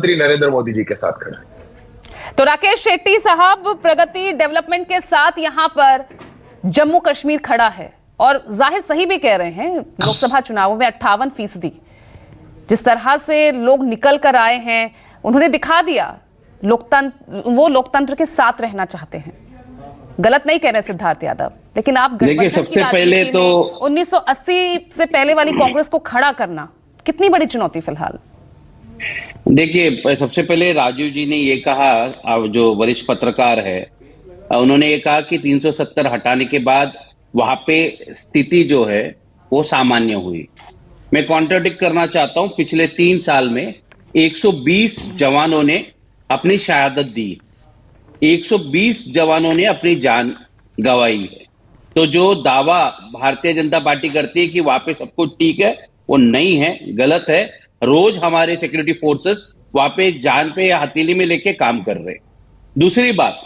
प्रधानमंत्री नरेंद्र मोदी जी के साथ खड़ा है। तो राकेश शेट्टी साहब, प्रगति डेवलपमेंट के साथ यहां पर जम्मू कश्मीर खड़ा है और जाहिर सही भी कह रहे हैं, लोकसभा चुनावों में 58% जिस तरह से लोग निकल कर आए हैं, उन्होंने दिखा दिया वो लोकतंत्र के साथ रहना चाहते हैं। गलत नहीं कह रहे सिद्धार्थ यादव, लेकिन आप देखिए, सबसे पहले तो 1980 से पहले वाली कांग्रेस को खड़ा करना कितनी बड़ी चुनौती फिलहाल। देखिए, सबसे पहले राजीव जी ने ये कहा, जो वरिष्ठ पत्रकार है, उन्होंने ये कहा कि 370 हटाने के बाद वहां पे स्थिति जो है वो सामान्य हुई। मैं कॉन्ट्राडिक्ट करना चाहता हूं। पिछले 3 साल में 120 जवानों ने अपनी शहादत दी, 120 जवानों ने अपनी जान गंवाई है। तो जो दावा भारतीय जनता पार्टी करती है कि वहां पे सब कुछ ठीक है, वो नहीं है, गलत है। रोज हमारे सिक्योरिटी फोर्सेस वहां पे जान पे या हथेली में लेके काम कर रहे हैं। दूसरी बात,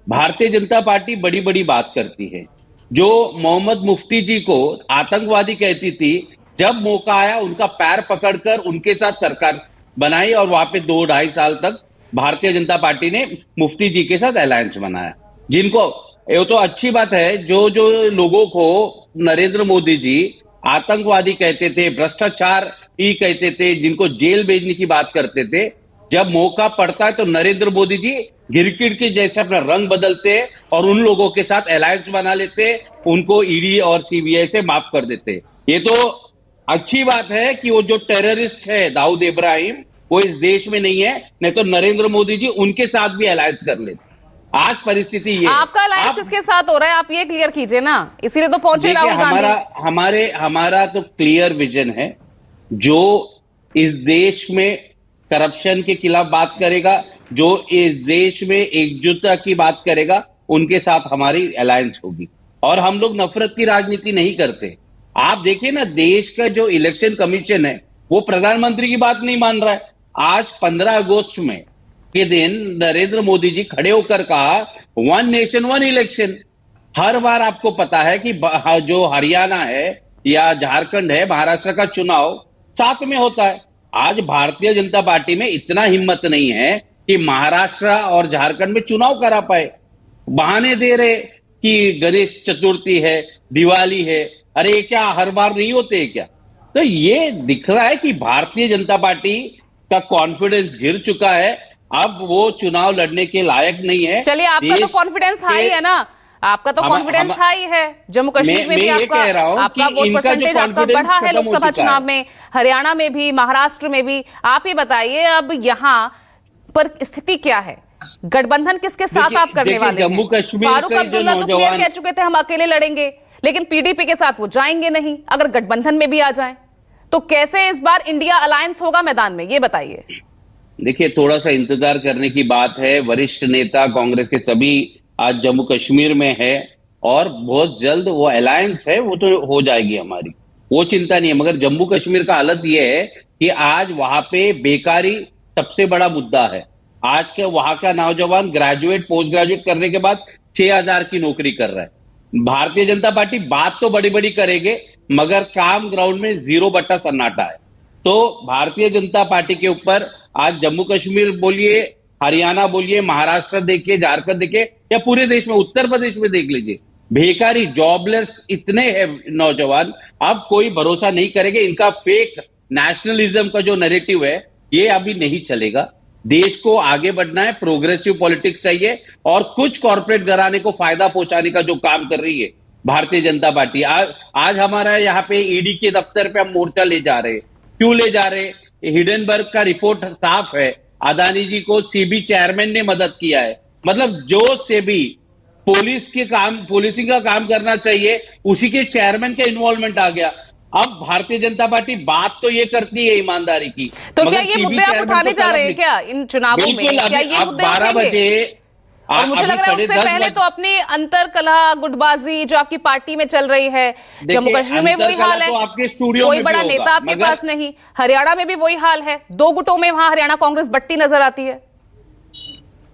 भारतीय जनता पार्टी बड़ी बड़ी बात करती है। जो मोहम्मद मुफ्ती जी को आतंकवादी कहती थी, जब मौका आया उनका पैर पकड़कर उनके साथ सरकार बनाई और वहां पे 2-2.5 साल तक भारतीय जनता पार्टी ने मुफ्ती जी के साथ अलायंस बनाया। जिनको ये तो अच्छी बात है, जो जो लोगों को नरेंद्र मोदी जी आतंकवादी कहते थे, भ्रष्टाचार ही कहते थे, जिनको जेल भेजने की बात करते थे, जब मौका पड़ता है तो नरेंद्र मोदी जी गिरगिट के जैसे अपना रंग बदलते हैं और उन लोगों के साथ अलायंस बना लेते, उनको ईडी और सीबीआई से माफ कर देते। ये तो अच्छी बात है कि वो जो टेररिस्ट है दाऊद इब्राहिम, वो इस देश में नहीं है, नहीं तो नरेंद्र मोदी जी उनके साथ भी अलायंस कर लेते। आज परिस्थिति ये आपका अलायंस किसके साथ हो रहा है, आप ये क्लियर कीजिए ना, इसीलिए तो पहुंचे राहुल गांधी। हमारा तो क्लियर विजन है। जो इस देश में करप्शन के खिलाफ बात करेगा, जो इस देश में एकजुटता की बात करेगा, उनके साथ हमारी अलायंस होगी। और हम लोग नफरत की राजनीति नहीं करते। आप देखिए ना, देश का जो इलेक्शन कमीशन है वो प्रधानमंत्री की बात नहीं मान रहा है। आज 15 अगस्त में के दिन नरेंद्र मोदी जी खड़े होकर कहा, 1 नेशन 1 इलेक्शन। हर बार आपको पता है कि जो हरियाणा है या झारखंड है, महाराष्ट्र का चुनाव साथ में होता है। आज भारतीय जनता पार्टी में इतना हिम्मत नहीं है कि महाराष्ट्र और झारखंड में चुनाव करा पाए। बहाने दे रहे कि गणेश चतुर्थी है, दिवाली है। अरे क्या हर बार नहीं होते क्या? तो ये दिख रहा है कि भारतीय जनता पार्टी का कॉन्फिडेंस गिर चुका है। अब वो चुनाव लड़ने के लायक नहीं है। चलिए, आपका तो कॉन्फिडेंस हाई है ना, आपका तो कॉन्फिडेंस हाई है। जम्मू कश्मीर में भी आपका वोट परसेंटेज आपका बढ़ा है लोकसभा चुनाव में, हरियाणा में भी, महाराष्ट्र में भी। आप ही बताइए, अब यहाँ पर स्थिति क्या है? गठबंधन किसके साथ आप करने वाले हैं? जम्मू कश्मीर फारूक अब्दुल्ला तो क्लियर कह चुके थे हम अकेले लड़ेंगे, लेकिन पीडीपी के साथ वो जाएंगे नहीं। अगर गठबंधन में भी आ जाएं तो कैसे इस बार इंडिया अलायंस होगा मैदान में, ये बताइए। देखिए, थोड़ा सा इंतजार करने की बात है। वरिष्ठ नेता कांग्रेस के सभी आज जम्मू कश्मीर में है और बहुत जल्द वो अलायंस है, वो तो हो जाएगी हमारी, वो चिंता नहीं है। मगर जम्मू कश्मीर का हालत ये है कि आज वहां पे बेकारी सबसे बड़ा मुद्दा है। आज के वहां का नौजवान ग्रेजुएट पोस्ट ग्रेजुएट करने के बाद 6,000 की नौकरी कर रहा है। भारतीय जनता पार्टी बात तो बड़ी बड़ी करेंगे, मगर काम ग्राउंड में 0 बट्टा सन्नाटा है। तो भारतीय जनता पार्टी के ऊपर आज जम्मू कश्मीर बोलिए, हरियाणा बोलिए, महाराष्ट्र देखिए, झारखंड देखिए, या पूरे देश में, उत्तर प्रदेश में देख लीजिए, बेकारी, जॉबलेस इतने हैं नौजवान, अब कोई भरोसा नहीं करेंगे। इनका फेक नेशनलिज्म का जो नैरेटिव है, ये अभी नहीं चलेगा। देश को आगे बढ़ना है, प्रोग्रेसिव पॉलिटिक्स चाहिए, और कुछ कॉर्पोरेट घराने को फायदा पहुंचाने का जो काम कर रही है भारतीय जनता पार्टी। आज हमारा यहाँ पे ईडी के दफ्तर पे हम मोर्चा ले जा रहे हैं। क्यों ले जा रहे? हिडेनबर्ग का रिपोर्ट साफ है, अदानी जी को सीबी चेयरमैन ने मदद किया है। मतलब जो सेबी पुलिसिंग का काम करना चाहिए, उसी के चेयरमैन का इन्वॉल्वमेंट आ गया। अब भारतीय जनता पार्टी बात तो ये करती है ईमानदारी की, तो क्या ये मुद्दे आप उठाने जा रहे हैं क्या इन चुनावों में? क्या ये मुद्दे 12 बजे और मुझे लग रहा है उससे पहले तो अपनी अंतर कलह गुटबाजी जो आपकी पार्टी में चल रही है, जम्मू कश्मीर में वही हाल है, कोई बड़ा नेता आपके पास नहीं। हरियाणा में भी वही हाल है, 2 गुटों में वहां हरियाणा कांग्रेस बंटती नजर आती है।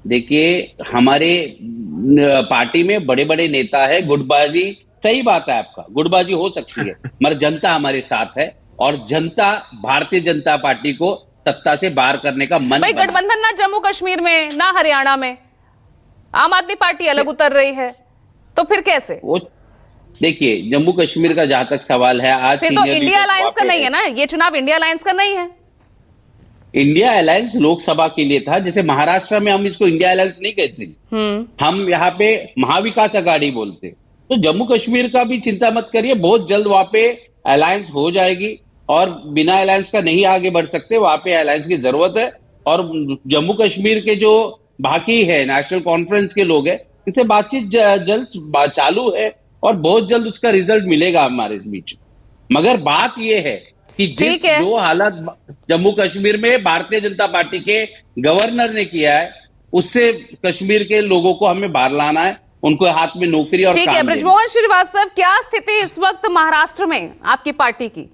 देखिए, हमारे पार्टी में बड़े बड़े नेता है, गुटबाजी, सही बात है आपका, गुटबाजी हो सकती है, मगर जनता हमारे साथ है और जनता भारतीय जनता पार्टी को सत्ता से बाहर करने का मन भाई बना। गठबंधन ना जम्मू कश्मीर में ना हरियाणा में, आम आदमी पार्टी अलग उतर रही है, तो फिर कैसे? वो देखिए, जम्मू कश्मीर का जहां तक सवाल है, आज फिर तो senior इंडिया leaders अलायंस वहां का पे नहीं है। है ना, ये चुनाव इंडिया अलायंस का नहीं है। इंडिया अलायंस लोकसभा के लिए था, जैसे महाराष्ट्र में हम इसको इंडिया अलायंस नहीं कहते, हम यहाँ पे महाविकास अघाड़ी बोलते। तो जम्मू कश्मीर का भी चिंता मत करिए, बहुत जल्द वहां पे अलायंस हो जाएगी, और बिना अलायंस का नहीं आगे बढ़ सकते, वहां पे अलायंस की जरूरत है। और जम्मू कश्मीर के जो बाकी है नेशनल कॉन्फ्रेंस के लोग हैं, इनसे बातचीत जल्द चालू है, और बहुत जल्द उसका रिजल्ट मिलेगा हमारे बीच। मगर बात यह है कि ठीक है। जो हालत जम्मू कश्मीर में भारतीय जनता पार्टी के गवर्नर ने किया है, उससे कश्मीर के लोगों को हमें बाहर लाना है, उनको हाथ में नौकरी और ठीक काम है देना है। बृजमोहन श्रीवास्तव, क्या स्थिति इस वक्त महाराष्ट्र में आपकी पार्टी की?